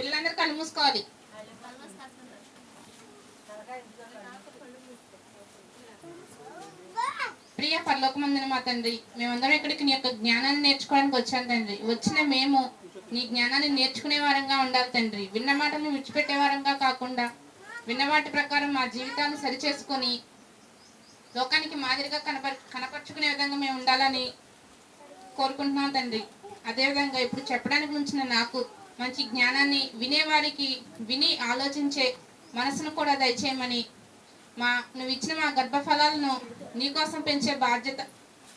పిల్లలందరూ కళ్ళు మూసుకోవాలి. ప్రియ పరలోకమందున మా తండ్రి, మేమందరం ఇక్కడికి నీ యొక్క జ్ఞానాన్ని నేర్చుకోవడానికి వచ్చాను తండ్రి. వచ్చిన మేము నీ జ్ఞానాన్ని నేర్చుకునే వారంగా ఉండాలి తండ్రి. విన్న మాటలను విడిచిపెట్టే వారంగా కాకుండా విన్న వాటి ప్రకారం మా జీవితాన్ని సరిచేసుకొని లోకానికి మాదిరిగా కనపరుచుకునే విధంగా మేము ఉండాలని కోరుకుంటున్నాం తండ్రి. అదేవిధంగా ఇప్పుడు చెప్పడానికి ఉంచిన నాకు మంచి జ్ఞానాన్ని వినేవారికి విని ఆలోచించే మనసును కూడా దయచేయమని, నువ్వు ఇచ్చిన మా గర్భఫలాలను నీకోసం పెంచే బాధ్యత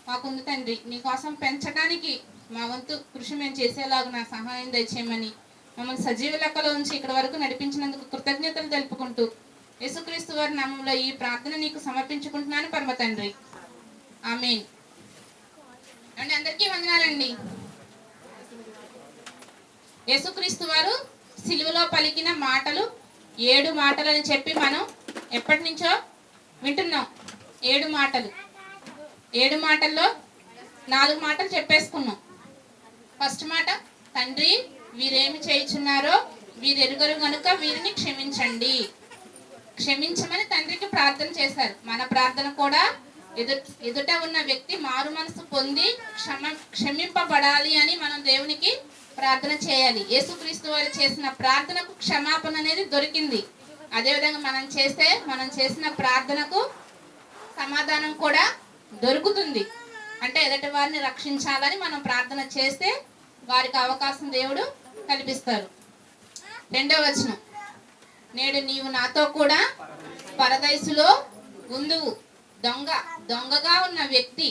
మాకుంది తండ్రి. నీకోసం పెంచడానికి మా వంతు కృషి మేము చేసేలాగా నా సహాయం దయచేయమని, మమ్మల్ని సజీవ లెక్కలో ఉంచి ఇక్కడ వరకు నడిపించినందుకు కృతజ్ఞతలు తెలుపుకుంటూ యేసుక్రీస్తు వారి నామంలో ఈ ప్రార్థన నీకు సమర్పించుకుంటున్నాను పరమ తండ్రి. ఆమేన్. అండి అందరికీ వందనాలండి. యేసుక్రీస్తు వారు సిలువలో పలికిన మాటలు 7 మాటలు అని చెప్పి మనం ఎప్పటి నుంచో వింటున్నాం. 7 మాటలు. 7 మాటల్లో 4 మాటలు చెప్పేసుకున్నాం. ఫస్ట్ మాట, తండ్రి వీరేమి చేయుచున్నారో వీరెరుగరు గనుక వీరిని క్షమించండి. క్షమించమని తండ్రికి ప్రార్థన చేశారు. మన ప్రార్థన కూడా ఎదుట ఉన్న వ్యక్తి మారు మనసు పొంది క్షమింపబడాలి అని మనం దేవునికి ప్రార్థన చేయాలి. యేసుక్రీస్తు వారు చేసిన ప్రార్థనకు క్షమాపణ అనేది దొరికింది. అదేవిధంగా మనం చేసిన ప్రార్థనకు సమాధానం కూడా దొరుకుతుంది. అంటే ఎదుటి వారిని రక్షించాలని మనం ప్రార్థన చేస్తే వారికి అవకాశం దేవుడు కల్పిస్తారు. 2వ వచనం, నేడు నీవు నాతో కూడా పరదైసులో ఉందువు. దొంగగా ఉన్న వ్యక్తి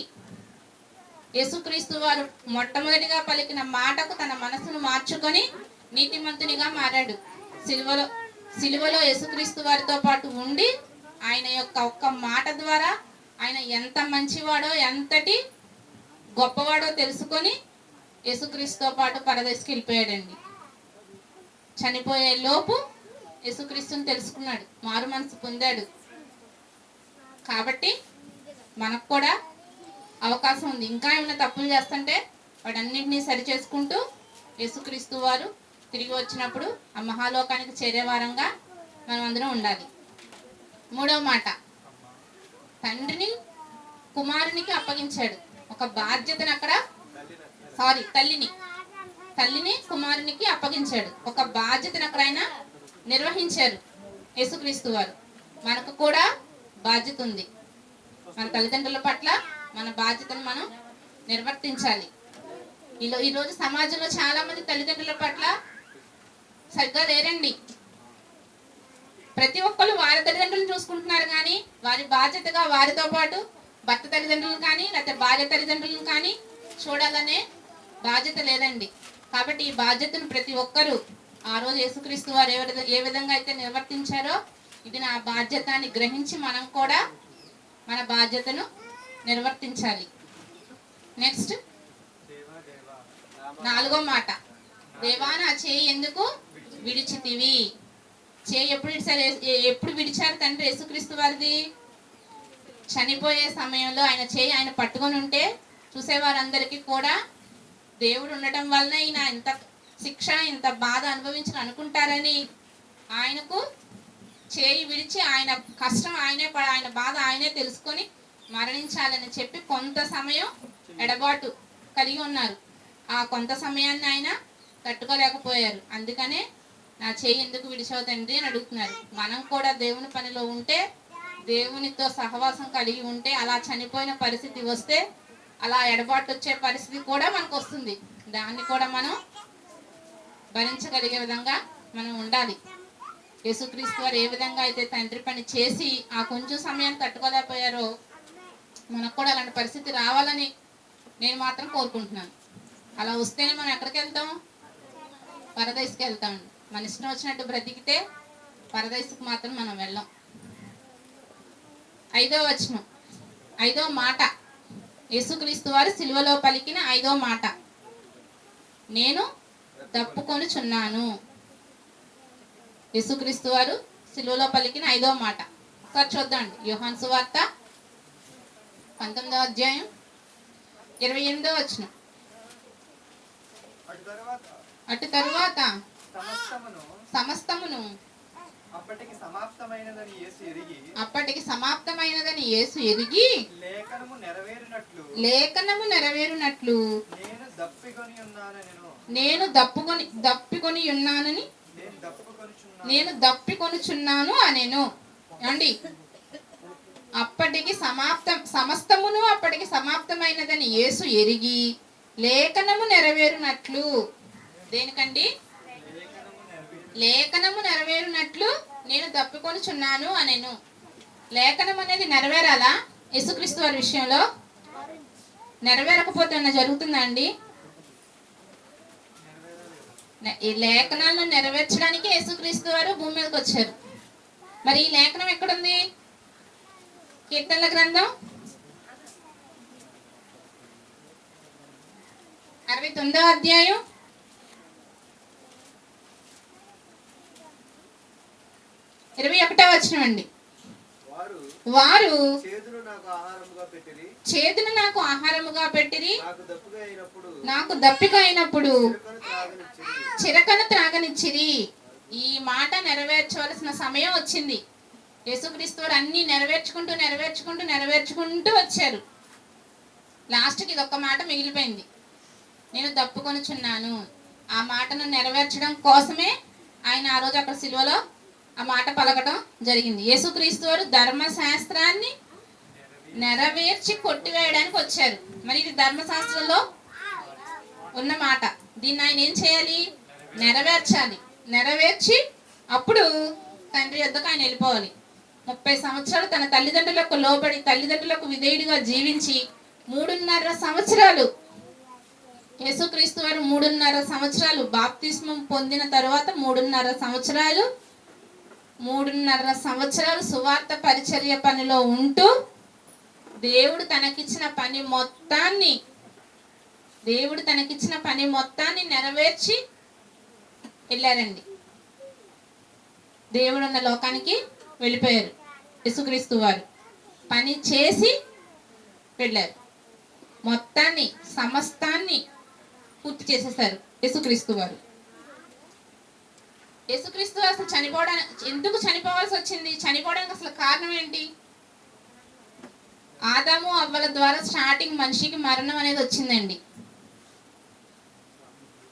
యేసుక్రీస్తు వారు మొట్టమొదటిగా పలికిన మాటకు తన మనసును మార్చుకొని నీతిమంతునిగా మారాడు. సిలువలో యేసుక్రీస్తు వారితో పాటు ఉండి ఆయన యొక్క ఒక్క మాట ద్వారా ఆయన ఎంత మంచివాడో ఎంతటి గొప్పవాడో తెలుసుకొని యేసుక్రీస్తుతో పాటు పరదేశకి వెళ్ళిపోయాడండి. చనిపోయే లోపు యేసుక్రీస్తుని తెలుసుకున్నాడు, మారు మనసు పొందాడు. కాబట్టి మనకు కూడా అవకాశం ఉంది. ఇంకా ఏమైనా తప్పులు చేస్తుంటే వాటన్నింటినీ సరి చేసుకుంటూ యేసుక్రీస్తు వారు తిరిగి వచ్చినప్పుడు ఆ మహాలోకానికి చేరే వారంగా మనం అందరం ఉండాలి. 3వ మాట, తండ్రిని కుమారునికి అప్పగించాడు. ఒక బాధ్యతను తల్లిని కుమారునికి అప్పగించాడు. ఒక బాధ్యతను అక్కడ ఆయన నిర్వహించారు యేసుక్రీస్తు వారు. మనకు కూడా బాధ్యత ఉంది. మన తల్లిదండ్రుల పట్ల మన బాధ్యతను మనం నిర్వర్తించాలి. ఈరోజు సమాజంలో చాలా మంది తల్లిదండ్రుల పట్ల సరిగ్గా లేరండి. ప్రతి ఒక్కరు వారి తల్లిదండ్రులను చూసుకుంటున్నారు, కానీ వారి బాధ్యతగా వారితో పాటు భర్త తల్లిదండ్రులను కానీ లేకపోతే భార్య తల్లిదండ్రులను కానీ చూడాలనే బాధ్యత లేదండి. కాబట్టి ఈ బాధ్యతను ప్రతి ఒక్కరూ ఆ రోజు యేసుక్రీస్తు వారు ఏ విధంగా అయితే నిర్వర్తించారో ఇది నా బాధ్యత అని గ్రహించి మనం కూడా మన బాధ్యతను నిర్వర్తించాలి. నెక్స్ట్ 4వ మాట, దేవా నా చేయి ఎందుకు విడిచితివి. చేయి ఎప్పుడు విడిచారు తండ్రి యేసుక్రీస్తు వారిది? చనిపోయే సమయంలో ఆయన చేయి ఆయన పట్టుకొని ఉంటే చూసేవారందరికీ కూడా దేవుడు ఉండటం వలన ఈయన ఇంత శిక్ష ఇంత బాధ అనుభవించిన అనుకుంటారని ఆయనకు చేయి విడిచి ఆయన కష్టం ఆయన బాధ ఆయనే తెలుసుకొని మరణించాలని చెప్పి కొంత సమయం ఎడబాటు కలిగి ఉన్నారు. ఆ కొంత సమయాన్ని ఆయన తట్టుకోలేకపోయారు. అందుకనే నా చేయి ఎందుకు విడిచావు తండ్రి అని అడుగుతున్నారు. మనం కూడా దేవుని పనిలో ఉంటే, దేవునితో సహవాసం కలిగి ఉంటే, అలా చనిపోయిన పరిస్థితి వస్తే, అలా ఎడబాటు వచ్చే పరిస్థితి కూడా మనకు వస్తుంది. దాన్ని కూడా మనం భరించగలిగే విధంగా మనం ఉండాలి. యేసుక్రీస్తు వారు ఏ విధంగా అయితే తండ్రి పని చేసి ఆ కొంచెం సమయాన్ని తట్టుకోలేకపోయారో మనకు కూడా అలాంటి పరిస్థితి రావాలని నేను మాత్రం కోరుకుంటున్నాను. అలా వస్తేనే మనం ఎక్కడికి వెళ్తాం? పరదేశకి వెళ్తామండి. మన ఇష్టం వచ్చినట్టు బ్రతికితే పరదేశకు మాత్రం మనం వెళ్ళాం. 5వ వచనం, 5వ మాట, యేసుక్రీస్తు వారు సిలువలో పలికిన 5వ మాట, నేను తప్పుకొనుచున్నాను. యేసుక్రీస్తు వారు సిలువలో పలికిన 5వ మాట ఒకసారి చూద్దామండి. యోహాను సువార్త 19వ అధ్యాయం 28వ వచనం. అటు తరువాత సమస్తమును అప్పటికి సమాప్తమైనదని యేసు ఎరిగి లేఖనము నెరవేరినట్లు నేను దప్పికొనుచున్నాను అనెను. ఏమండి, సమస్తమును అప్పటికి సమాప్తమైనదని యేసు ఎరిగి లేఖనము నెరవేరునట్లు. దేనికండి? లేఖనము నెరవేరునట్లు నేను దప్పికొనుచున్నాను అనెను. లేఖనం అనేది నెరవేరాలా? యేసుక్రీస్తు వారి విషయంలో నెరవేరకపోతే ఏమన్నా జరుగుతుందా అండి? ఈ లేఖనాలను నెరవేర్చడానికి యేసుక్రీస్తు వారు భూమి మీదకి వచ్చారు. మరి ఈ లేఖనం ఎక్కడుంది? కీర్తనల గ్రంథం 69వ అధ్యాయం 21వ వచనం అండి. వారు చేదును నాకు ఆహారముగా పెట్టిరి, నాకు దప్పిక అయినప్పుడు చిరకను త్రాగనిచ్చిరి. ఈ మాట నెరవేర్చవలసిన సమయం వచ్చింది. యేసుక్రీస్తు వారు అన్ని నెరవేర్చుకుంటూ వచ్చారు. లాస్ట్కి ఇదొక్క మాట మిగిలిపోయింది, నేను దప్పుకొనుచున్నాను. ఆ మాటను నెరవేర్చడం కోసమే ఆయన ఆ రోజు అక్కడ సిలువలో ఆ మాట పలకటం జరిగింది. యేసుక్రీస్తు వారు ధర్మశాస్త్రాన్ని నెరవేర్చి కొట్టివేయడానికి వచ్చారు. మరి ఇది ధర్మశాస్త్రంలో ఉన్న మాట. దీన్ని ఆయన ఏం చేయాలి? నెరవేర్చాలి. నెరవేర్చి అప్పుడు తండ్రి యొద్దకు ఆయన వెళ్ళిపోవాలి. 30 సంవత్సరాలు తన తల్లిదండ్రులకు లోబడి తల్లిదండ్రులకు విధేయుడిగా జీవించి 3.5 సంవత్సరాలు యేసుక్రీస్తు వారు 3.5 సంవత్సరాలు బాప్తిస్మం పొందిన తర్వాత 3.5 సంవత్సరాలు సువార్త పరిచర్య పనిలో ఉంటూ దేవుడు తనకిచ్చిన పని మొత్తాన్ని నెరవేర్చి వెళ్ళారండి. దేవుడున్న లోకానికి వెళ్ళిపోయారు. యేసుక్రీస్తు వారు పని చేసి వెళ్ళారు. సమస్తాన్ని పూర్తి చేసేసారు యేసుక్రీస్తు వారు. యేసుక్రీస్తు వారు అసలు ఎందుకు చనిపోవాల్సి వచ్చింది? చనిపోవడానికి అసలు కారణం ఏంటి? ఆదాము అవ్వల ద్వారా స్టార్టింగ్ మనిషికి మరణం అనేది వచ్చిందండి.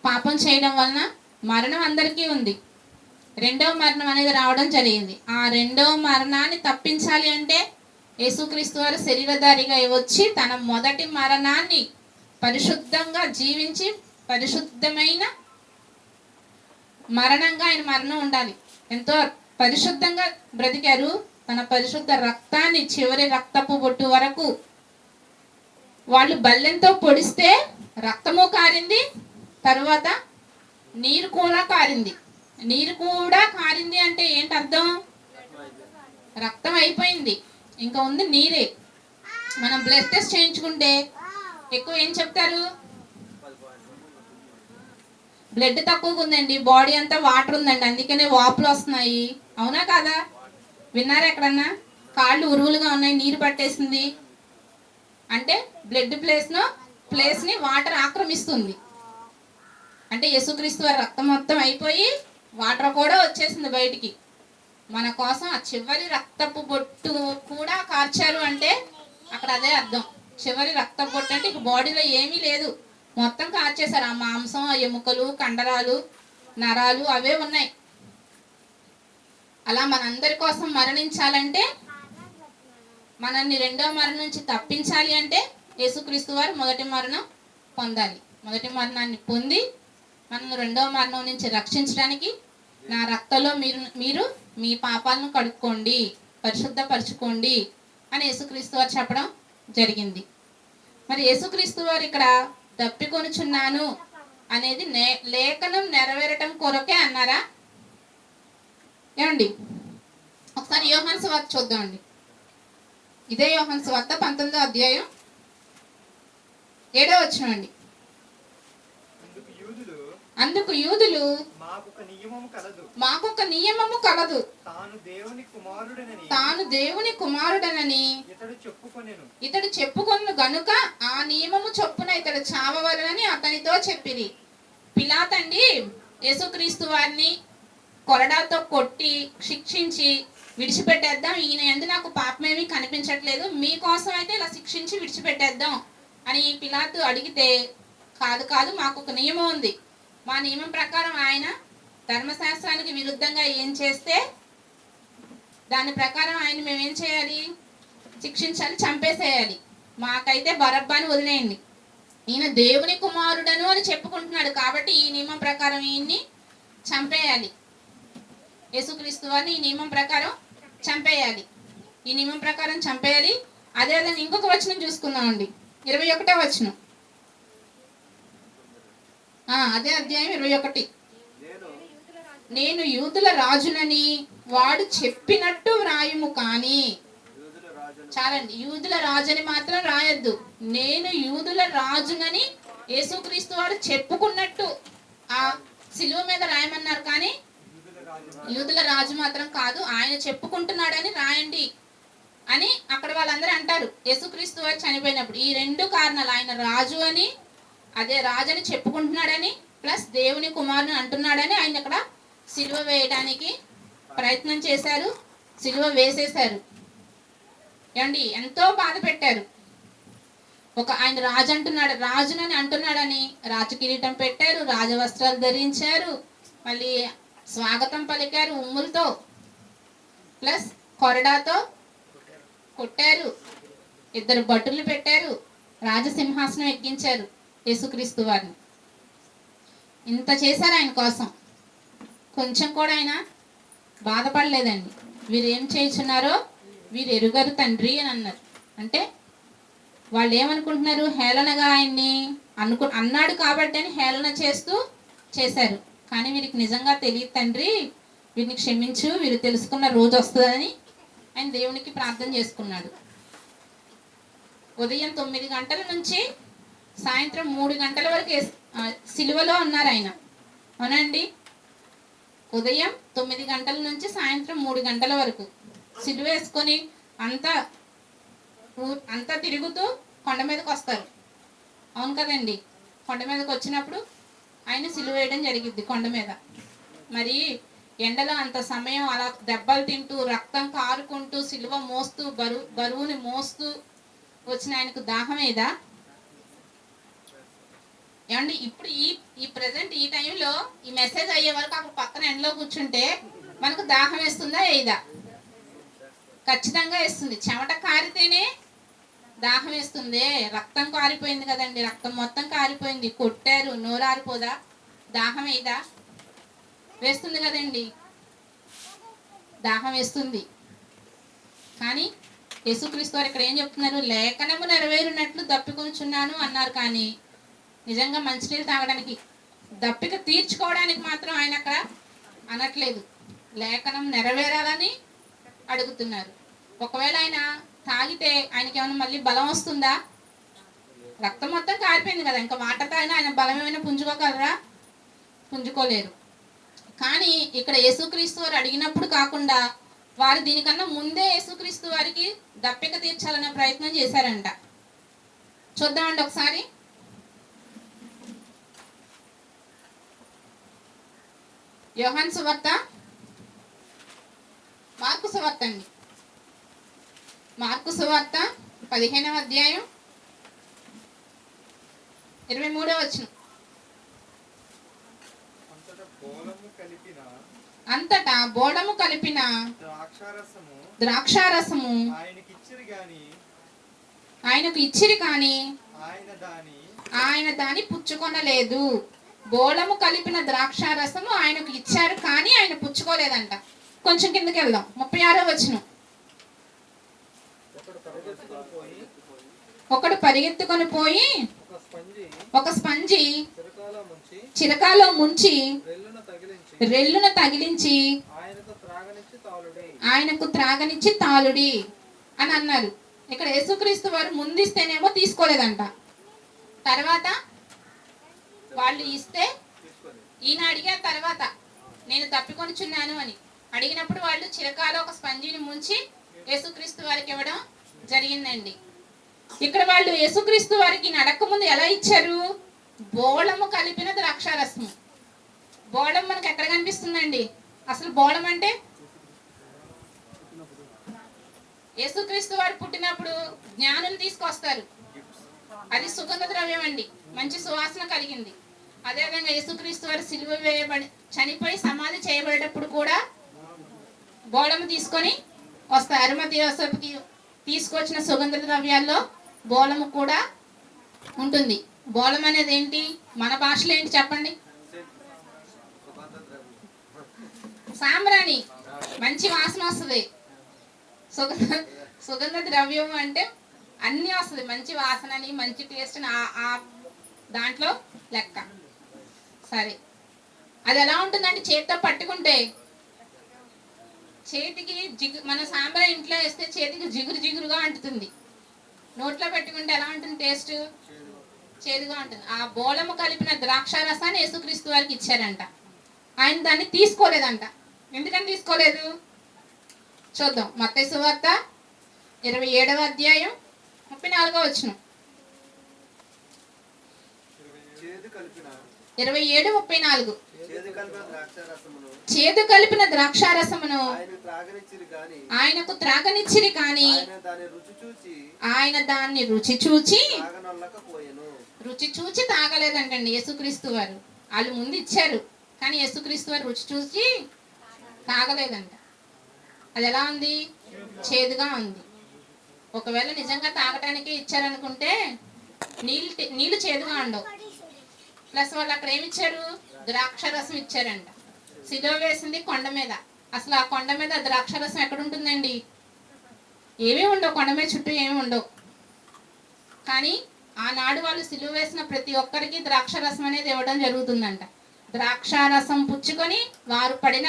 పాపం చేయడం వలన మరణం అందరికీ ఉంది. రెండవ మరణం అనేది రావడం జరిగింది. ఆ రెండవ మరణాన్ని తప్పించాలి అంటే యేసుక్రీస్తు వారు శరీరధారిగా వచ్చి తన మొదటి మరణాన్ని పరిశుద్ధంగా జీవించి పరిశుద్ధమైన మరణంగా ఆయన మరణం ఉండాలి. ఎంతో పరిశుద్ధంగా బ్రతికారు. తన పరిశుద్ధ రక్తాన్ని చివరి రక్తపు బొట్టు వరకు వాళ్ళు బల్లెంతో పొడిస్తే రక్తము కారింది, తర్వాత నీరు కూడా కారింది. అంటే ఏంటి అర్థం? రక్తం అయిపోయింది, ఇంకా ఉంది నీరే. మనం బ్లడ్ టెస్ట్ చేయించుకుంటే ఎక్కువ ఏం చెప్తారు? బ్లడ్ తక్కువగా ఉందండి, బాడీ అంతా వాటర్ ఉందండి, అందుకనే వాపులు వస్తున్నాయి. అవునా కాదా? విన్నారా ఎక్కడన్నా? కాళ్ళు ఉరువులుగా ఉన్నాయి, నీరు పట్టేసింది అంటే బ్లడ్ ప్లేస్ని వాటర్ ఆక్రమిస్తుంది. అంటే యేసుక్రీస్తు వారి రక్తం మొత్తం అయిపోయి వాటర్ కూడా వచ్చేసింది బయటికి. మన కోసం ఆ చివరి రక్తపు బొట్టు కూడా కార్చారు అంటే అక్కడ అదే అర్థం. చివరి రక్తపు బొట్టు అంటే ఇక బాడీలో ఏమీ లేదు, మొత్తం కార్చేశారు. ఆ మాంసం, ఆ ఎముకలు, కండరాలు, నరాలు అవే ఉన్నాయి. అలా మనందరి కోసం మరణించాలంటే, మనల్ని రెండవ మరణం నుంచి తప్పించాలి అంటే యేసుక్రీస్తు వారు మొదటి మరణం పొందాలి. మొదటి మరణాన్ని పొంది మనల్ని రెండవ మరణం నుంచి రక్షించడానికి నా రక్తంలో మీరు మీ పాపాలను కడుక్కోండి, పరిశుద్ధపరచుకోండి అని యేసుక్రీస్తు వారు చెప్పడం జరిగింది. మరి యేసుక్రీస్తు వారు ఇక్కడ దప్పికొనుచున్నాను అనేది లేఖనం నెరవేరటం కొరకే అన్నారా? ఏమండి, ఒకసారి యోహాను సువార్త చూద్దామండి. ఇదే యోహాను సువార్త 19వ అధ్యాయం 7వ వచనం అండి. అందుకు యూదులు మాకొక నియమము కలదు, తాను దేవుని కుమారుడనని ఇతడు చెప్పుకొను గనుక ఆ నియమము చొప్పున ఇతడు చావవలనని అతనితో చెప్పిరి. పిలాతండి యేసుక్రీస్తు వారిని కొరడాతో కొట్టి శిక్షించి విడిచిపెట్టేద్దాం, ఈయన యందు నాకు పాపమేమీ కనిపించట్లేదు, మీకోసం అయితే ఇలా శిక్షించి విడిచిపెట్టేద్దాం అని పిలాతు అడిగితే, కాదు కాదు, మాకు ఒక నియమం ఉంది, మా నియమం ప్రకారం ఆయన ధర్మశాస్త్రానికి విరుద్ధంగా ఏం చేస్తే దాని ప్రకారం ఆయన మేమేం చేయాలి, శిక్షించాలి, చంపేసేయాలి, మాకైతే బరబ్బాని వదిలేయండి, ఈయన దేవుని కుమారుడను అని చెప్పుకుంటున్నాడు కాబట్టి ఈ నియమం ప్రకారం ఈయన్ని చంపేయాలి, యేసుక్రీస్తు వారిని ఈ నియమం ప్రకారం చంపేయాలి, ఈ నియమం ప్రకారం చంపేయాలి. అదేవిధంగా ఇంకొక వచనం చూసుకుందామండి, 21వ వచనం, అదే అధ్యాయం 21. నేను యూదుల రాజునని వాడు చెప్పినట్టు వ్రాయుము, కానీ చాలండి, యూదుల రాజుని మాత్రం రాయొద్దు, నేను యూదుల రాజునని యేసుక్రీస్తు వారు చెప్పుకున్నట్టు ఆ శిలువ మీద రాయమన్నారు, కానీ యూదుల రాజు మాత్రం కాదు, ఆయన చెప్పుకుంటున్నాడని రాయండి అని అక్కడ వాళ్ళందరూ అంటారు. యేసుక్రీస్తు వారు చనిపోయినప్పుడు ఈ రెండు కారణాలు, ఆయన రాజు అని, అదే రాజు అని చెప్పుకుంటున్నాడని, ప్లస్ దేవుని కుమారుని అంటున్నాడని ఆయన అక్కడ సిలువ వేయడానికి ప్రయత్నం చేశారు, సిలువ వేసేశారు. ఏమండి, ఎంతో బాధ పెట్టారు. ఆయన రాజు అంటున్నాడు, రాజునని అంటున్నాడని రాజు కిరీటం పెట్టారు, రాజవస్త్రాలు ధరించారు, మళ్ళీ స్వాగతం పలికారు ఉమ్ములతో, ప్లస్ కొరడాతో కొట్టారు, 2 భటులు పెట్టారు, రాజసింహాసనం ఎక్కించారు యేసుక్రీస్తు వారిని. ఇంత చేశారు ఆయన కోసం, కొంచెం కూడా ఆయన బాధపడలేదండి. వీరు ఏం చేస్తున్నారో వీరు ఎరుగరు తండ్రి అని అన్నారు. అంటే వాళ్ళు ఏమనుకుంటున్నారు, హేళనగా ఆయన్ని అన్నాడు కాబట్టి అని హేళన చేస్తూ చేశారు, కానీ వీరికి నిజంగా తెలియదు తండ్రి, వీరిని క్షమించు, వీరు తెలుసుకున్న రోజు వస్తుందని ఆయన దేవునికి ప్రార్థన చేసుకున్నాడు. ఉదయం 9 గంటల నుంచి సాయంత్రం 3 గంటల వరకు సిలువలో ఉన్నారు ఆయన, అవునండి. ఉదయం 9 గంటల నుంచి సాయంత్రం 3 గంటల వరకు సిలువ వేసుకొని అంతా తిరుగుతూ కొండ మీదకి వస్తారు, అవును కదండి. కొండ మీదకి వచ్చినప్పుడు ఆయన సిలువ వేయడం జరిగింది కొండ మీద. మరి ఎండలో అంత సమయం అలా దెబ్బలు తింటూ రక్తం కారుకుంటూ సిలువ మోస్తూ బరువుని మోస్తూ వచ్చిన ఆయనకు దాహం ఏదా? ఏమండి, ఇప్పుడు ఈ ప్రెసెంట్ ఈ టైంలో ఈ మెసేజ్ అయ్యే వరకు అక్కడ పక్కన ఎండలో కూర్చుంటే మనకు దాహం వేస్తుందా వేయదా? ఖచ్చితంగా వేస్తుంది. చెమట కారితేనే దాహం వేస్తుంది. రక్తం కారిపోయింది కదండి, రక్తం మొత్తం కారిపోయింది, కొట్టారు, నోరారిపోదా? దాహం వేయదా? వేస్తుంది కదండి, దాహం వేస్తుంది. కానీ యేసుక్రీస్తు వారు ఇక్కడ ఏం చెప్తున్నారు, లేఖనము నెరవేరునట్లు దప్పికొనుచున్నాను అన్నారు, కానీ నిజంగా మంచినీళ్ళు తాగడానికి దప్పిక తీర్చుకోవడానికి మాత్రం ఆయన అక్కడ అనట్లేదు, లేఖనం నెరవేరాలని అడుగుతున్నారు. ఒకవేళ ఆయన తాగితే ఆయనకి ఏమైనా మళ్ళీ బలం వస్తుందా? రక్తం మొత్తం కారిపోయింది కదా, ఇంకా వాటర్ తాగినా ఆయన బలం ఏమైనా పుంజుకోగలరా? పుంజుకోలేరు. కానీ ఇక్కడ యేసుక్రీస్తు వారు అడిగినప్పుడు కాకుండా వారు దీనికన్నా ముందే యేసుక్రీస్తు వారికి దప్పిక తీర్చాలనే ప్రయత్నం చేశారంట. చూద్దామండి ఒకసారి. యోహాను సువార్త, మార్కు సువార్త అండి, మార్కు సువార్త 15వ అధ్యాయం 23వ వచనం. అంతటా బోళము కలిపిన ద్రాక్షారసము ఆయనకు ఇచ్చిరి కానీ ఆయన దాని పుచ్చుకొనలేదు. బోళము కలిపిన ద్రాక్షారసము ఆయనకు ఇచ్చారు కానీ ఆయన పుచ్చుకోలేదంట. కొంచెం కిందకి వెళ్దాం, 36వ వచనం. ఒకడు పరిగెత్తుకొని పోయి ఒక స్పంజి చిరకాలో ముంచి రెల్లున తగిలించి ఆయనకు త్రాగనిచ్చి తాలుడి అని అన్నారు. ఇక్కడ యేసుక్రీస్తు వారు ముందిస్తేనేమో తీసుకోలేదంట, తర్వాత వాళ్ళు ఇస్తే ఈయన అడిగారు, తర్వాత నేను తప్పికొనిచున్నాను అని అడిగినప్పుడు వాళ్ళు చిరకాలో ఒక స్పంజిని ముంచి యేసుక్రీస్తు వారికి ఇవ్వడం జరిగిందండి. ఇక్కడ వాళ్ళు యేసుక్రీస్తు వారికి నడక ముందు ఎలా ఇచ్చారు? బోళము కలిపిన ద్రాక్షారసము. బోళం మనకు ఎక్కడ కనిపిస్తుందండి? అసలు బోళం అంటే యేసుక్రీస్తు వారు పుట్టినప్పుడు జ్ఞానులు తీసుకొస్తారు, అది సుగంధ ద్రవ్యం అండి, మంచి సువాసన కలిగింది. అదేవిధంగా యేసుక్రీస్తు వారు సిలువ వేయబడి చనిపోయి సమాధి చేయబడేటప్పుడు కూడా బోళము తీసుకొని వస్తారు. అరిమథెయ యోసేపుకి తీసుకొచ్చిన సుగంధ ద్రవ్యాల్లో బోళము కూడా ఉంటుంది. బోళం అనేది ఏంటి, మన భాషలో ఏంటి చెప్పండి? సాంబ్రాణి, మంచి వాసన వస్తుంది. సుగంధ ద్రవ్యం అంటే అన్నీ వస్తుంది, మంచి వాసనని మంచి టేస్ట్ దాంట్లో లెక్క. సరే, అది ఎలా ఉంటుందంటే చేతితో పట్టుకుంటే చేతికి మన సాంబ్రాణి ఇంట్లో వేస్తే చేతికి జిగురు జిగురుగా అంటుతుంది. నోట్లో పెట్టుకుంటే ఎలా ఉంటుంది, టేస్ట్ చేదుగా ఉంటుంది. ఆ బోళము కలిపిన ద్రాక్ష రసాన్ని యేసుక్రీస్తు వారికి ఇచ్చారంట. ఆయన దాన్ని తీసుకోలేదంట. ఎందుకని తీసుకోలేదు చూద్దాం. మత్తయి సువార్త 27వ అధ్యాయం 34వ వచనం. 27:34. చేదు కలిపిన ద్రాక్షారసమును ఆయనకు త్రాగనిచ్చిరి కానీ ఆయన దాన్ని రుచి చూచి తాగలేదంటండి యేసుక్రీస్తు వారు. వాళ్ళు ముందు ఇచ్చారు కానీ యేసుక్రీస్తు వారు రుచి చూసి తాగలేదంట. అది ఎలా ఉంది, చేదుగా ఉంది. ఒకవేళ నిజంగా తాగటానికి ఇచ్చారనుకుంటే నీళ్ళు చేదుగా ఉండవు. ప్లస్ వాళ్ళు అక్కడ ఏమి ఇచ్చారు, ద్రాక్షరసం ఇచ్చారంట. సిలువ వేసింది కొండ మీద. అసలు ఆ కొండ మీద ద్రాక్షరసం ఎక్కడ ఉంటుందండి? ఏమీ ఉండవు, కొండ మీద చుట్టూ ఏమి ఉండవు. కానీ ఆనాడు వాళ్ళు సిలువ వేసిన ప్రతి ఒక్కరికి ద్రాక్షరసం అనేది ఇవ్వడం జరుగుతుందంట. ద్రాక్షారసం పుచ్చుకొని వారు పడిన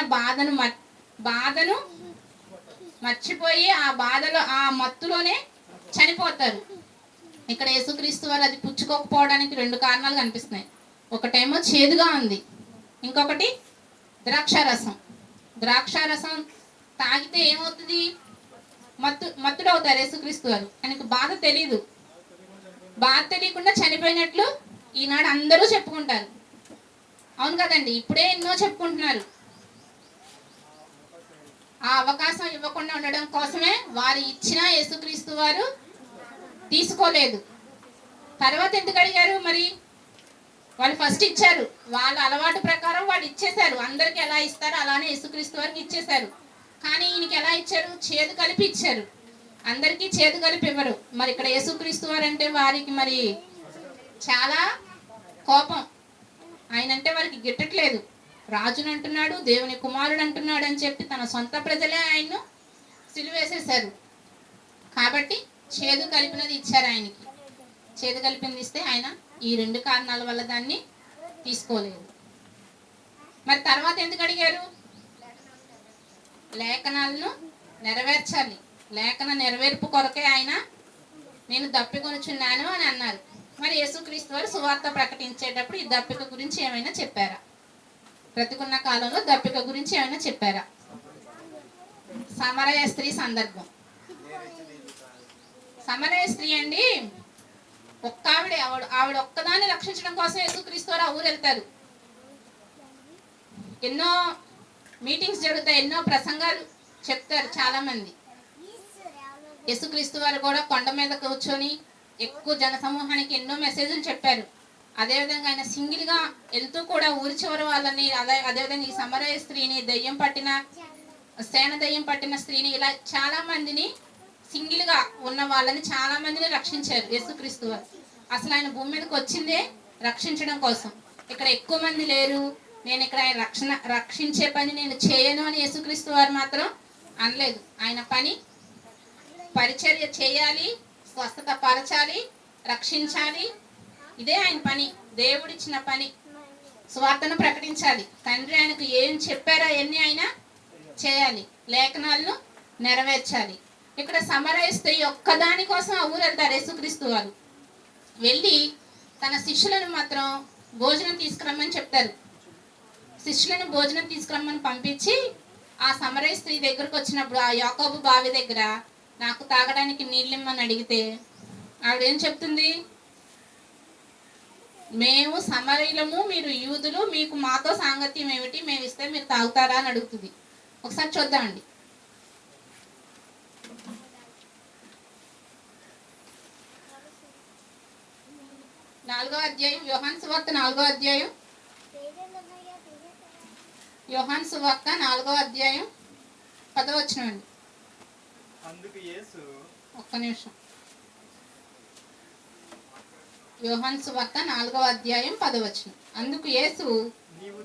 బాధను మర్చిపోయి ఆ బాధలో ఆ మత్తులోనే చనిపోతారు. ఇక్కడ యేసుక్రీస్తు వారు అది పుచ్చుకోకపోవడానికి 2 కారణాలు కనిపిస్తున్నాయి. ఒకటేమో చేదుగా ఉంది, ఇంకొకటి ద్రాక్షారసం తాగితే ఏమవుతుంది, మత్తుడు అవుతారు యేసుక్రీస్తు వారు. ఆయనకు బాధ తెలీదు. బాధ తెలియకుండా చనిపోయినట్లు ఈనాడు అందరూ చెప్పుకుంటారు. అవును కదండి, ఇప్పుడే ఎన్నో చెప్పుకుంటున్నారు. ఆ అవకాశం ఇవ్వకుండా ఉండడం కోసమే వారు ఇచ్చిన యేసుక్రీస్తు వారు తీసుకోలేదు. తర్వాత ఎందుకు అడిగారు మరి? వాళ్ళు ఫస్ట్ ఇచ్చారు, వాళ్ళ అలవాటు ప్రకారం వాళ్ళు ఇచ్చేశారు. అందరికి ఎలా ఇస్తారో అలానే యేసుక్రీస్తు వారికి ఇచ్చేశారు. కానీ ఈయనకి ఎలా ఇచ్చారు, చేదు కలిపి ఇచ్చారు. అందరికీ చేదు కలిపి ఇవ్వరు. మరి ఇక్కడ యేసుక్రీస్తు వారు అంటే వారికి మరి చాలా కోపం. ఆయన అంటే వారికి గిట్టట్లేదు. రాజుని అంటున్నాడు, దేవుని కుమారుడు అంటున్నాడు అని చెప్పి తన సొంత ప్రజలే ఆయన్ను సిలువేసేశారు. కాబట్టి చేదు కలిపినది ఇచ్చారు ఆయనకి. చేదు కలిపింది ఇస్తే ఆయన ఈ 2 కారణాల వల్ల దాన్ని తీసుకోలేదు. మరి తర్వాత ఎందుకు అడిగారు? లేఖనాలను నెరవేర్చాలి. లేఖన నెరవేర్పు కొరకే ఆయన నేను దప్పికొనుచున్నాను అని అన్నారు. మరి యేసుక్రీస్తు వారు సువార్త ప్రకటించేటప్పుడు ఈ దప్పిక గురించి ఏమైనా చెప్పారా? బ్రతికున్న కాలంలో దప్పిక గురించి ఏమైనా చెప్పారా? సమరయ స్త్రీ సందర్భం. సమరయ స్త్రీ అండి, ఆవిడ ఒక్కదాన్ని రక్షించడం కోసం యేసుక్రీస్తు వారు ఆ ఊరు వెళ్తారు. ఎన్నో మీటింగ్స్ జరుగుతాయి, ఎన్నో ప్రసంగాలు చెప్తారు చాలా మంది. యేసుక్రీస్తు వారు కూడా కొండ మీద కూర్చొని ఎక్కువ జన సమూహానికి ఎన్నో మెసేజ్లు చెప్పారు. అదేవిధంగా ఆయన సింగిల్గా వెళ్తూ కూడా ఊరి చివరి వాళ్ళని, అదేవిధంగా ఈ సమరయ స్త్రీని, సేన దయ్యం పట్టిన స్త్రీని, ఇలా చాలా మందిని, సింగిల్గా ఉన్న వాళ్ళని చాలా మందిని రక్షించారు యేసుక్రీస్తు వారు. అసలు ఆయన భూమి మీదకి వచ్చిందే రక్షించడం కోసం. ఇక్కడ ఎక్కువ మంది లేరు, నేను ఇక్కడ ఆయన రక్షించే పని నేను చేయను అని యేసుక్రీస్తు వారు మాత్రం అనలేదు. ఆయన పని పరిచర్య చేయాలి, స్వస్థత పరచాలి, రక్షించాలి. ఇదే ఆయన పని, దేవుడిచ్చిన పని. సువార్తను ప్రకటించాలి. తండ్రి ఆయనకు ఏం చెప్పారో అవన్నీ ఆయన చేయాలి, లేఖనాలను నెరవేర్చాలి. ఇక్కడ సమరయ స్త్రీ ఒక్కదాని కోసం ఆ ఊరు వెళ్తారు యేసుక్రీస్తు వారు. వెళ్ళి తన శిష్యులను మాత్రం భోజనం తీసుకురమ్మని చెప్తారు. శిష్యులను భోజనం తీసుకురమ్మని పంపించి ఆ సమరయ స్త్రీ దగ్గరకు వచ్చినప్పుడు ఆ యాకోబు బావి దగ్గర నాకు తాగడానికి నీళ్ళిమ్మని అడిగితే ఆవిడ ఏం చెప్తుంది? మేము సమరయులము, మీరు యూదులు, మీకు మాతో సాంగత్యం ఏమిటి? మేము ఇస్తే మీరు తాగుతారా అని అడుగుతుంది. ఒకసారి చూద్దామండి. 4వ అధ్యాయం, యోహాను సువార్త 4వ అధ్యాయం, యోహాను సువార్త 4వ అధ్యాయం 10వ వచనం అండి. అందుకు యేసు ఒక్క నిమిషం. యోహాను సువార్త 4వ అధ్యాయం 10వ వచనం. అందుకు యేసు, నీవు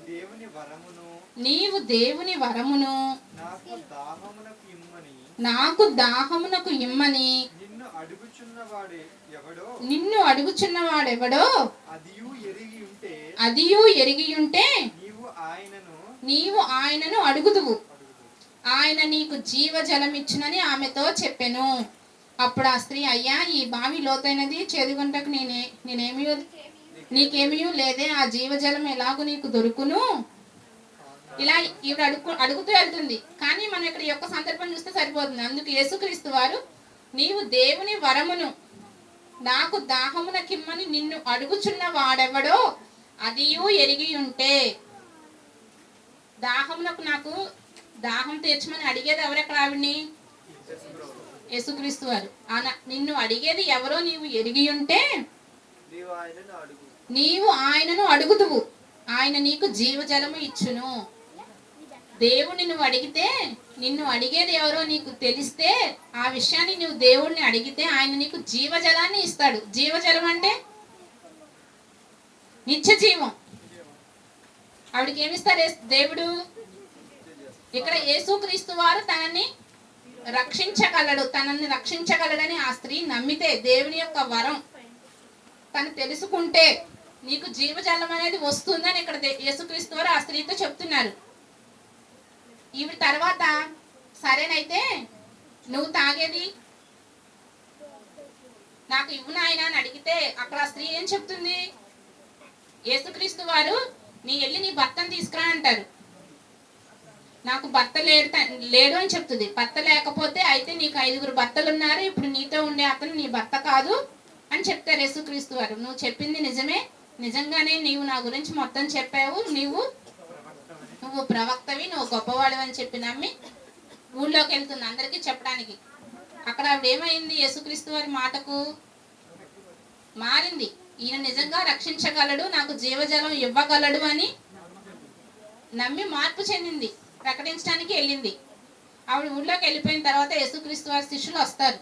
దేవుని వరమును నాకు దాహమునకు ఇమ్మని నిన్ను అడుగుచున్నవాడెవడో అదియు ఎరిగి ఉంటే నీవు ఆయనను అడుగుదువు, ఆయన నీకు జీవజలమిచ్చునని ఆమెతో చెప్పెను. అప్పుడు ఆ స్త్రీ, అయ్యా, ఈ బావి లోతైనది, చేదుగుంటకు నీకేమీ లేదే, ఆ జీవజలం ఎలాగూ నీకు దొరుకును? ఇలా ఈవిడ అడుగుతూ వెళ్తుంది. కానీ మనం ఇక్కడ యొక్క సందర్భం చూస్తే సరిపోతుంది. అందుకు యేసుక్రీస్తు వారు, నీవు దేవుని వరమును నాకు దాహమునకిమ్మని నిన్ను అడుగుచున్న వాడెవడో అదియు ఎరిగి ఉంటే. దాహమునకు నాకు దాహం తీర్చమని అడిగేది ఎవరెక్కడ? ఆవిడ్ని యేసుక్రీస్తు వారు. నిన్ను అడిగేది ఎవరో నీవు ఎరిగి ఉంటే నీవు ఆయనను అడుగుదువు, ఆయన నీకు జీవజలము ఇచ్చును. దేవుణ్ణి నువ్వు అడిగితే, నిన్ను అడిగేది ఎవరో నీకు తెలిస్తే, ఆ విషయాన్ని నువ్వు దేవుణ్ణి అడిగితే ఆయన నీకు జీవజలాన్ని ఇస్తాడు. జీవజలం అంటే నిత్య జీవం. ఆవిడకి ఏమిస్తారు దేవుడు? ఇక్కడ యేసుక్రీస్తు వారు తనని రక్షించగలడని ఆ స్త్రీ నమ్మితే, దేవుని యొక్క వరం తను తెలుసుకుంటే నీకు జీవజలం అనేది వస్తుందని ఇక్కడ యేసుక్రీస్తు వారు ఆ స్త్రీతో చెప్తున్నారు. ఈవిడ తర్వాత, సరేనైతే నువ్వు తాగేది నాకు ఇవ్వు నాయనా అని అడిగితే, అక్కడ ఆ స్త్రీ ఏం చెప్తుంది? యేసుక్రీస్తు వారు, నీ వెళ్ళి నీ భర్తను తీసుకురా అంటారు. నాకు భర్త లేడు అని చెప్తుంది. భర్త లేకపోతే, అయితే నీకు 5గురు భర్తలు ఉన్నారు, ఇప్పుడు నీతో ఉండే అతను నీ భర్త కాదు అని చెప్తారు యేసుక్రీస్తు వారు. నువ్వు చెప్పింది నిజమే, నిజంగానే నీవు నా గురించి మొత్తం చెప్పావు, నువ్వు ప్రవక్తవి, నువ్వు గొప్పవాడు అని చెప్పి నమ్మి ఊళ్ళోకి వెళ్తుంది అందరికీ చెప్పడానికి. అక్కడ ఆవిడ ఏమైంది? యేసుక్రీస్తు వారి మాటకు మారింది. ఈయన నిజంగా రక్షించగలడు, నాకు జీవజలం ఇవ్వగలడు అని నమ్మి మార్పు చెందింది, ప్రకటించడానికి వెళ్ళింది. ఆవిడ ఊళ్ళోకి వెళ్ళిపోయిన తర్వాత యేసుక్రీస్తు వారి శిష్యులు వస్తారు.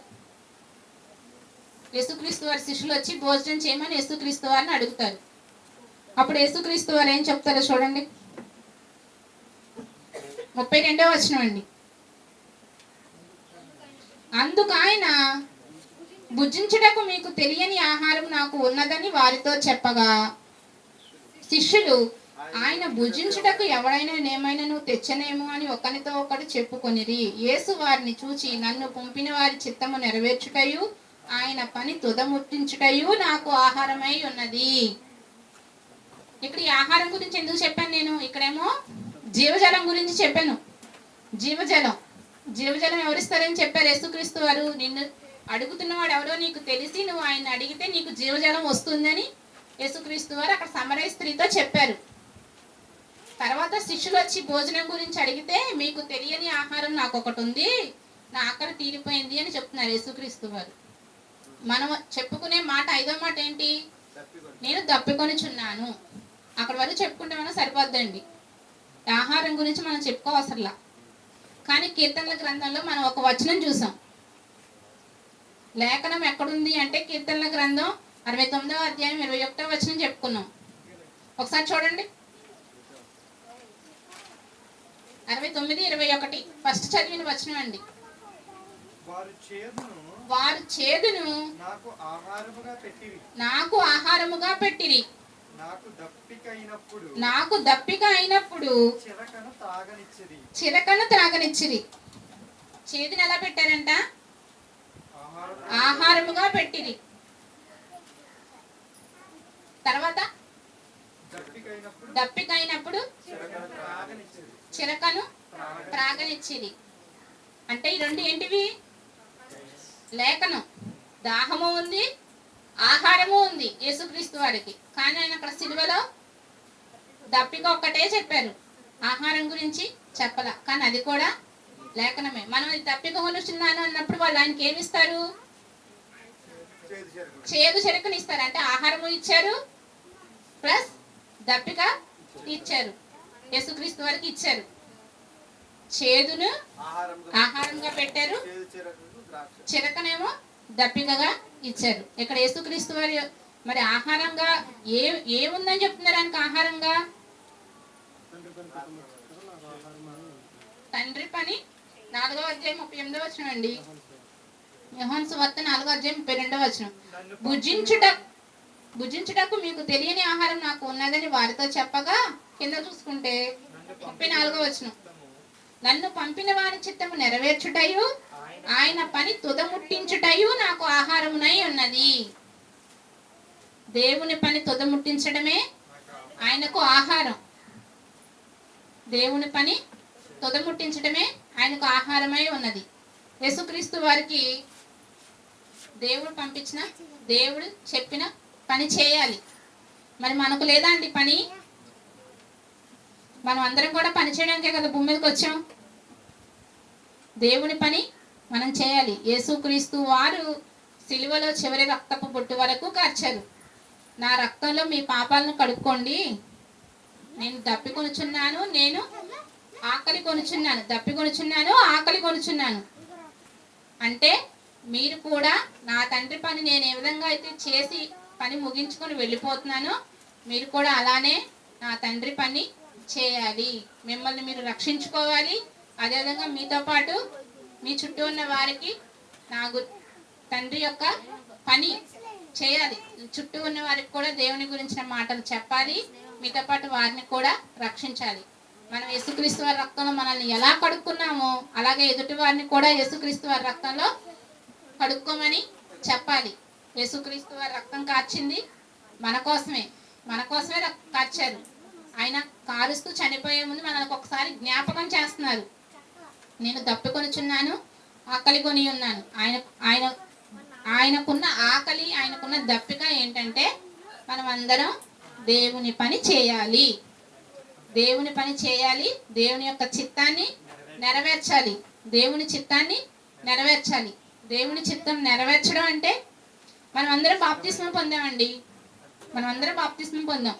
యేసుక్రీస్తు వారి శిష్యులు వచ్చి భోజనం చేయమని యేసుక్రీస్తు వారిని అడుగుతారు. అప్పుడు యేసుక్రీస్తు వారు ఏం చెప్తారో చూడండి. 32వ వచనం అండి. అందుకు ఆయన, భుజించుటకు మీకు తెలియని ఆహారం నాకు ఉన్నదని వారితో చెప్పగా, శిష్యులు ఆయన భుజించుటకు ఎవడైనా ఏమైనా తెచ్చనేమో అని ఒకరితో ఒకడు చెప్పుకొనిరి. యేసు వారిని చూచి, నన్ను పంపిన వారి చిత్తము నెరవేర్చుటయు ఆయన పని తుదముట్టించుటయు నాకు ఆహారమై ఉన్నది. ఇక్కడ ఈ ఆహారం గురించి ఎందుకు చెప్పాను నేను? ఇక్కడేమో జీవజలం గురించి చెప్పాను. జీవజలం ఎవరిస్తారని చెప్పారు యేసుక్రీస్తు వారు. నిన్ను అడుగుతున్నవాడు ఎవరో నీకు తెలిసి నువ్వు ఆయన అడిగితే నీకు జీవజలం వస్తుందని యేసుక్రీస్తు వారు అక్కడ సమరయ స్త్రీతో చెప్పారు. తర్వాత శిష్యులు వచ్చి భోజనం గురించి అడిగితే, మీకు తెలియని ఆహారం నాకు ఒకటి ఉంది, నా ఆకలి తీరిపోయింది అని చెప్తున్నారు యేసుక్రీస్తు వారు. మనం చెప్పుకునే మాట 5వ మాట ఏంటి? నేను దప్పికొనిచున్నాను. అక్కడ వరకు చెప్పుకుంటే మనం సరిపోద్దండి. ఆహారం గురించి మనం చెప్పుకోవసరలా. కానీ కీర్తనల గ్రంథంలో మనం ఒక వచనం చూసాం. లేఖనం ఎక్కడుంది అంటే కీర్తనల గ్రంథం 69వ అధ్యాయం 21వ వచనం చెప్పుకున్నాం. ఒకసారి చూడండి. 69:21 ఫస్ట్ చదివిన వచనం అండి. వారు చేదును నాకు ఆహారముగా పెట్టిరి, నాకు దప్పిక అయినప్పుడు చిరకను త్రాగనిచ్చిరి. చేదుని ఎలా పెట్టారంట? ఆహారముగా పెట్టిరి. తర్వాత దప్పిక అయినప్పుడు చిరకను త్రాగనిచ్చిరి. అంటే ఈ రెండు ఏంటివి? లేఖనం. దాహము ఉంది, ఆహారము ఉంది యేసుక్రీస్తు వారికి. కానీ ఆయన అక్కడ సిలువలో దప్పిక ఒక్కటే చెప్పారు, ఆహారం గురించి చెప్పల. కానీ అది కూడా లేఖనమే. మనం ఇది దప్పిక కొనుచున్నాను అన్నప్పుడు వాళ్ళు ఆయనకి ఏమి ఇస్తారు? చేదు చెరుకుని ఇస్తారు. అంటే ఆహారము ఇచ్చారు ప్లస్ దప్పిక ఇచ్చారు, యేసుక్రీస్తు వారికి ఇచ్చారు. చేదును ఆహారంగా పెట్టారు, చిరకనేమో దప్పికగా ఇచ్చారు. ఇక్కడ యేసుక్రీస్తు వారి మరి ఆహారంగా ఏముందని చెప్తున్నారు ఆయనకు? ఆహారంగా తండ్రి పని. 4వ అధ్యాయం 38వ వచనం అండి. యోహాను సువార్త 4వ అధ్యాయం 32వ వచనం. భుజించుటకు మీకు తెలియని ఆహారం నాకు ఉన్నదని వారితో చెప్పగా, కింద చూసుకుంటే 34వ వచనం. నన్ను పంపిన వారి చిత్తము నెరవేర్చుటయు ఆయన పని తుదముట్టించుటయు నాకు ఆహారమునై ఉన్నది. దేవుని పని తుదముట్టించడమే ఆయనకు ఆహారం. దేవుని పని తుదముట్టించడమే ఆయనకు ఆహారమై ఉన్నది. యేసుక్రీస్తు వారికి దేవుడు పంపించిన, దేవుడు చెప్పిన పని చేయాలి. మరి మనకు లేదా అండి పని? మనం అందరం కూడా పని చేయడానికే కదా భూమి మీదకి వచ్చాం. దేవుని పని మనం చేయాలి. యేసుక్రీస్తు వారు సిలువలో చివరి రక్తపు బొట్టు వరకు కార్చారు. నా రక్తంలో మీ పాపాలను కడుక్కోండి, నేను దప్పి కొనుచున్నాను, నేను ఆకలి కొనుచున్నాను, దప్పి కొనుచున్నాను, ఆకలి కొనుచున్నాను. అంటే మీరు కూడా నా తండ్రి పని నేను ఏ విధంగా అయితే చేసి పని ముగించుకొని వెళ్ళిపోతున్నానో, మీరు కూడా అలానే నా తండ్రి పని చేయాలి. మిమ్మల్ని మీరు రక్షించుకోవాలి. అదేవిధంగా మీతో పాటు మీ చుట్టూ ఉన్న వారికి నా తండ్రి యొక్క పని చేయాలి. చుట్టూ ఉన్న వారికి కూడా దేవుని గురించిన మాటలు చెప్పాలి. మీతో పాటు వారిని కూడా రక్షించాలి. మనం యేసుక్రీస్తు వారి రక్తంలో మనల్ని ఎలా కడుక్కున్నామో, అలాగే ఎదుటి వారిని కూడా యేసుక్రీస్తు వారి రక్తంలో కడుక్కోమని చెప్పాలి. యేసుక్రీస్తు వారి రక్తం కార్చింది మన కోసమే కార్చారు. ఆయన కారుస్తూ చనిపోయే ముందు మనకు ఒకసారి జ్ఞాపకం చేస్తున్నారు, నేను దప్పికొనుచున్నాను, ఆకలి కొని ఉన్నాను. ఆయనకున్న ఆకలి, ఆయనకున్న దప్పిక ఏంటంటే మనం అందరం దేవుని పని చేయాలి. దేవుని పని చేయాలి, దేవుని యొక్క చిత్తాన్ని నెరవేర్చాలి. దేవుని చిత్తాన్ని నెరవేర్చాలి. దేవుని చిత్తం నెరవేర్చడం అంటే మనం అందరం బాప్తిస్మం పొందామండి. మనం అందరం బాప్తిస్మం పొందాం,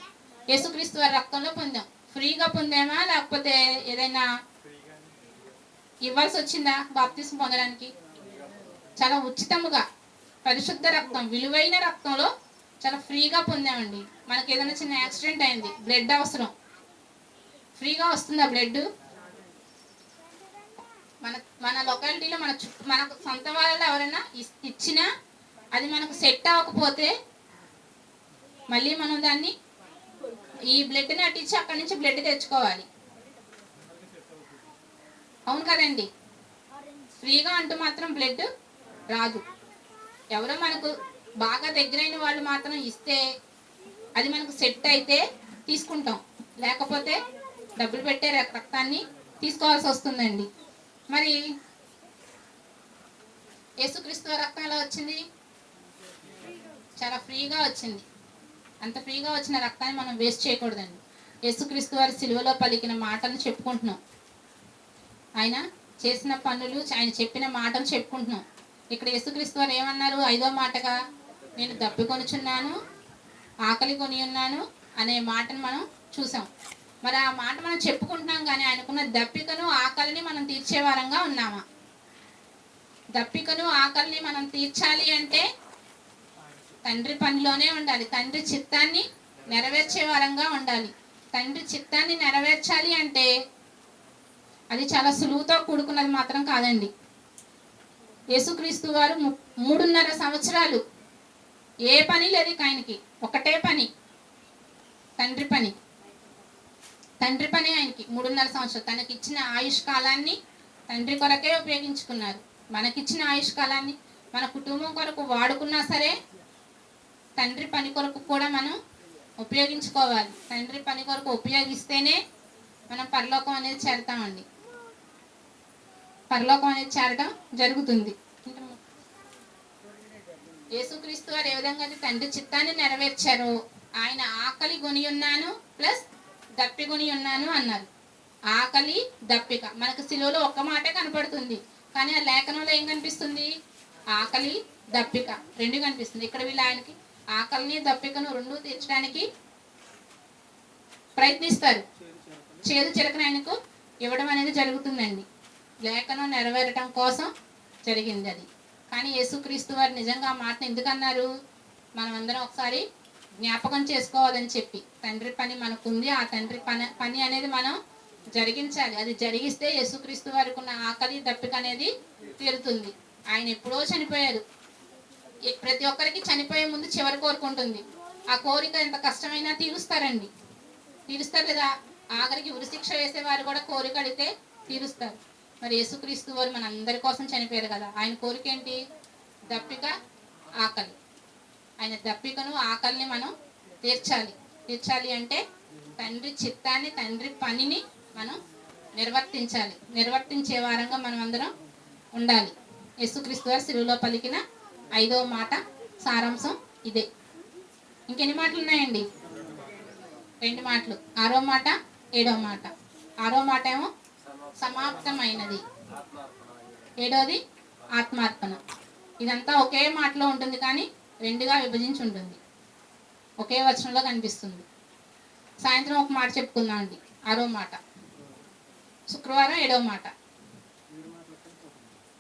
యేసుక్రీస్తు వారి రక్తంలో పొందాం. ఫ్రీగా పొందామా లేకపోతే ఏదైనా ఇవ్వాల్సి వచ్చిందా బాప్తిస్మం పొందడానికి? చాలా ఉచితముగా పరిశుద్ధ రక్తం, విలువైన రక్తంలో చాలా ఫ్రీగా పొందామండి. మనకి ఏదైనా చిన్న యాక్సిడెంట్ అయింది, బ్లడ్ అవసరం, ఫ్రీగా వస్తుందా బ్లడ్? మన లొకాలిటీలో మనకు సొంత వాళ్ళు ఎవరైనా ఇచ్చినా అది మనకు సెట్ అవ్వకపోతే మళ్ళీ మనం దాన్ని ఈ బ్లడ్ని అట్టించి అక్కడి నుంచి బ్లడ్ తెచ్చుకోవాలి. అవును కదండి? ఫ్రీగా అంటూ మాత్రం బ్లడ్ రాదు. ఎవరో మనకు బాగా దగ్గరైన వాళ్ళు మాత్రం ఇస్తే అది మనకు సెట్ అయితే తీసుకుంటాం, లేకపోతే డబ్బులు పెట్టే రక్తాన్ని తీసుకోవాల్సి వస్తుందండి. మరి యేసుక్రీస్తు రక్తం ఎలా వచ్చింది? చాలా ఫ్రీగా వచ్చింది. అంత ఫ్రీగా వచ్చిన రక్తాన్ని మనం వేస్ట్ చేయకూడదండి. యేసుక్రీస్తు వారి సిలువలో పలికిన మాటలు చెప్పుకుంటున్నాం, ఆయన చేసిన పనులు, ఆయన చెప్పిన మాటలు చెప్పుకుంటున్నాం. ఇక్కడ యేసుక్రీస్తు వారు ఏమన్నారు? 5వ మాటగా నేను దప్పి కొనుచున్నాను, ఆకలి కొని ఉన్నాను అనే మాటను మనం చూసాం. మరి ఆ మాట మనం చెప్పుకుంటున్నాం, కానీ ఆయనకున్న దప్పికను ఆకలిని మనం తీర్చే వారంగా ఉన్నామా? దప్పికను ఆకలిని మనం తీర్చాలి అంటే తండ్రి పనిలోనే ఉండాలి. తండ్రి చిత్తాన్ని నెరవేర్చే వారంగా ఉండాలి. తండ్రి చిత్తాన్ని నెరవేర్చాలి అంటే అది చాలా సులువుతో కూడుకున్నది మాత్రం కాదండి. యేసుక్రీస్తు వారు 3.5 సంవత్సరాలు ఏ పని లేదు ఆయనకి, ఒకటే పని, తండ్రి పని. తండ్రి పని ఆయనకి 3.5 సంవత్సరాలు. తనకి ఇచ్చిన ఆయుష్ కాలాన్ని తండ్రి కొరకే ఉపయోగించుకున్నారు. మనకిచ్చిన ఆయుష్ కాలాన్ని మన కుటుంబం కొరకు వాడుకున్నా సరే తండ్రి పని కొరకు కూడా మనం ఉపయోగించుకోవాలి. తండ్రి పని కొరకు ఉపయోగిస్తేనే మనం పరలోకం అనేది చేరతామండి. పరలోకం అనేది చేరడం జరుగుతుంది. యేసుక్రీస్తు వారు ఏ విధంగా అయితే తండ్రి చిత్తాన్ని నెరవేర్చారో, ఆయన ఆకలి కొని ఉన్నాను ప్లస్ దప్పి కొని ఉన్నాను అన్నారు. ఆకలి, దప్పిక మనకు సిలువలో ఒక్క మాటే కనపడుతుంది, కానీ ఆ లేఖనంలో ఏం కనిపిస్తుంది? ఆకలి, దప్పిక రెండు కనిపిస్తుంది. ఇక్కడ వీళ్ళు ఆయనకి ఆకలిని దప్పికను రెండు తీర్చడానికి ప్రయత్నిస్తారు. చేదు చిరకను ఆయనకు ఇవ్వడం అనేది జరుగుతుందండి. లేఖనం నెరవేరటం కోసం జరిగింది అది. కానీ యేసుక్రీస్తు వారు నిజంగా ఆ మాటను ఎందుకన్నారు? మనం అందరం ఒకసారి జ్ఞాపకం చేసుకోవాలని చెప్పి. తండ్రి పని మనకుంది, ఆ తండ్రి పని అనేది మనం జరిగించాలి. అది జరిగిస్తే యేసుక్రీస్తు వారికి ఉన్న ఆకలి, దప్పిక అనేది తీరుతుంది. ఆయన ఎప్పుడో చనిపోయారు. ప్రతి ఒక్కరికి చనిపోయే ముందు చివరి కోరిక ఉంటుంది. ఆ కోరిక ఎంత కష్టమైనా తీరుస్తారండి. తీరుస్తారు లేదా? ఆఖరికి ఉరిశిక్ష వేసేవారు కూడా కోరిక అడిగితే తీరుస్తారు. మరి యేసుక్రీస్తు వారు మన అందరి కోసం చనిపోయారు కదా. ఆయన కోరిక ఏంటి? దప్పిక, ఆకలి. ఆయన దప్పికను, ఆకలిని మనం తీర్చాలి. తీర్చాలి అంటే తండ్రి చిత్తాన్ని, తండ్రి పనిని మనం నిర్వర్తించాలి. నిర్వర్తించే వారంగా మనం అందరం ఉండాలి. యేసుక్రీస్తు వారు సిలువలో పలికిన 5వ మాట సారాంశం ఇదే. ఇంకెన్ని మాటలు ఉన్నాయండి? 2 మాటలు. 6వ మాట, 7వ మాట. 6వ మాట ఏమో సమాప్తమైనది, 7వది ఆత్మార్పణ. ఇదంతా ఒకే మాటలో ఉంటుంది, కానీ 2గా విభజించి ఉంటుంది. ఒకే వచనంలో కనిపిస్తుంది. సాయంత్రం ఒక మాట చెప్పుకుందాం అండి. 6వ మాట. శుక్రవారం 7వ మాట.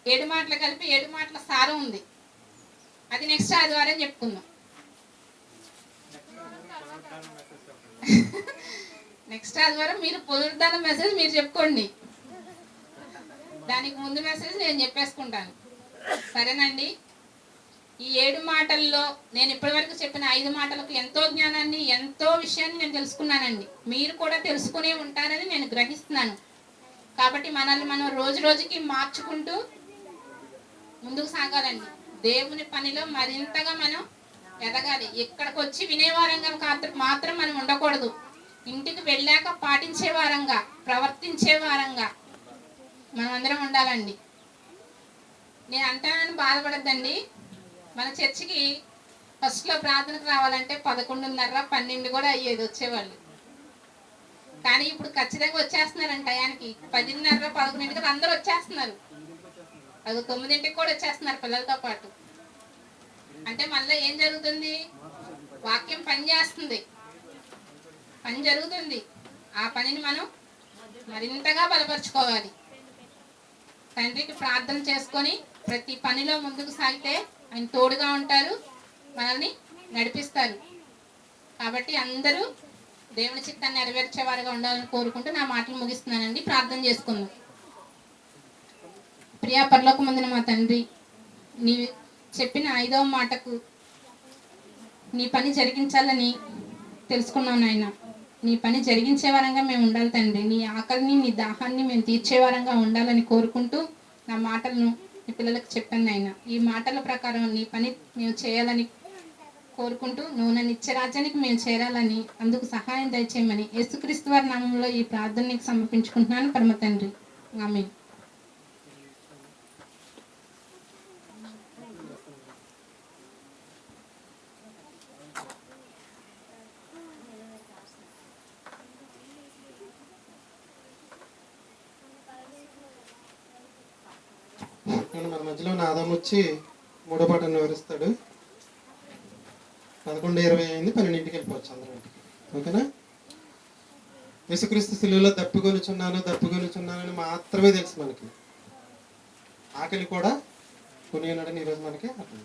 7 మాటలు కలిపి 7 మాటల సారం ఉంది. అది నెక్స్ట్ ఆదివారం చెప్పుకుందాం. నెక్స్ట్ ఆదివారం మీరు పునరుద్ధాన మెసేజ్ మీరు చెప్పుకోండి. దానికి ముందు మెసేజ్ నేను చెప్పేసుకుంటాను. సరేనండి? ఈ 7 మాటల్లో నేను ఇప్పటివరకు చెప్పిన 5 మాటలకు ఎంతో జ్ఞానాన్ని, ఎంతో విషయాన్ని నేను తెలుసుకున్నానండి. మీరు కూడా తెలుసుకునే ఉంటారని నేను గ్రహిస్తున్నాను. కాబట్టి మనల్ని మనం రోజు రోజుకి మార్చుకుంటూ ముందుకు సాగాలండి. దేవుని పనిలో మరింతగా మనం ఎదగాలి. ఇక్కడికి వచ్చి వినేవారంగా మాత్రం మనం ఉండకూడదు. ఇంటికి వెళ్ళాక పాటించే వారంగా, ప్రవర్తించే వారంగా మనం అందరం ఉండాలండి. నేను అంటానని బాధపడద్దండి. మన చర్చికి ఫస్ట్లో ప్రార్థనకు రావాలంటే 11:30, 12 కూడా అయ్యేది వచ్చేవాళ్ళు. కానీ ఇప్పుడు ఖచ్చితంగా వచ్చేస్తున్నారంట. టయానికి 10:30, 11 అందరూ వచ్చేస్తున్నారు. అది 9 కూడా వచ్చేస్తున్నారు పిల్లలతో పాటు. అంటే మళ్ళీ ఏం జరుగుతుంది? వాక్యం పని చేస్తుంది, పని జరుగుతుంది. ఆ పనిని మనం మరింతగా బలపరుచుకోవాలి. తండ్రికి ప్రార్థన చేసుకొని ప్రతి పనిలో ముందుకు సాగితే ఆయన తోడుగా ఉంటారు, మనల్ని నడిపిస్తారు. కాబట్టి అందరూ దేవుని చిత్తాన్ని నెరవేర్చేవారుగా ఉండాలని కోరుకుంటూ నా మాటలు ముగిస్తున్నానండి. ప్రార్థన చేసుకుందాం. ప్రియా పరలోకమందున మా తండ్రి, నీ చెప్పిన 5వ మాటకు నీ పని జరిగించాలని తెలుసుకున్నాం నాయన. నీ పని జరిగించే వారంగా మేము ఉండాలి తండ్రి. నీ ఆకలిని, నీ దాహాన్ని మేము తీర్చే వారంగా ఉండాలని కోరుకుంటూ నా మాటలను నీ పిల్లలకు చెప్పాను నాయన. ఈ మాటల ప్రకారం నీ పని మేము చేయాలని కోరుకుంటూ నువ్వు నన్ను ఇచ్చే రాజ్యానికి మేము చేరాలని, అందుకు సహాయం దయచేయమని యేసుక్రీస్తు వారి నామంలో ఈ ప్రార్థన నీకు సమర్పించుకుంటున్నాను పరమ తండ్రి. ఆమేన్. మన మధ్యలో నాదం వచ్చి 3వ పాఠాన్ని వివరిస్తాడు. 11:20 అయింది, 12ంటికి వెళ్ళిపోవచ్చు అందరూ. ఓకేనా? యేసుక్రీస్తు సిలువలో దప్పికొనుచున్నానని మాత్రమే తెలుసు మనకి. ఆకలి కూడా కొని ఉన్నాడని ఈరోజు మనకి అర్థం.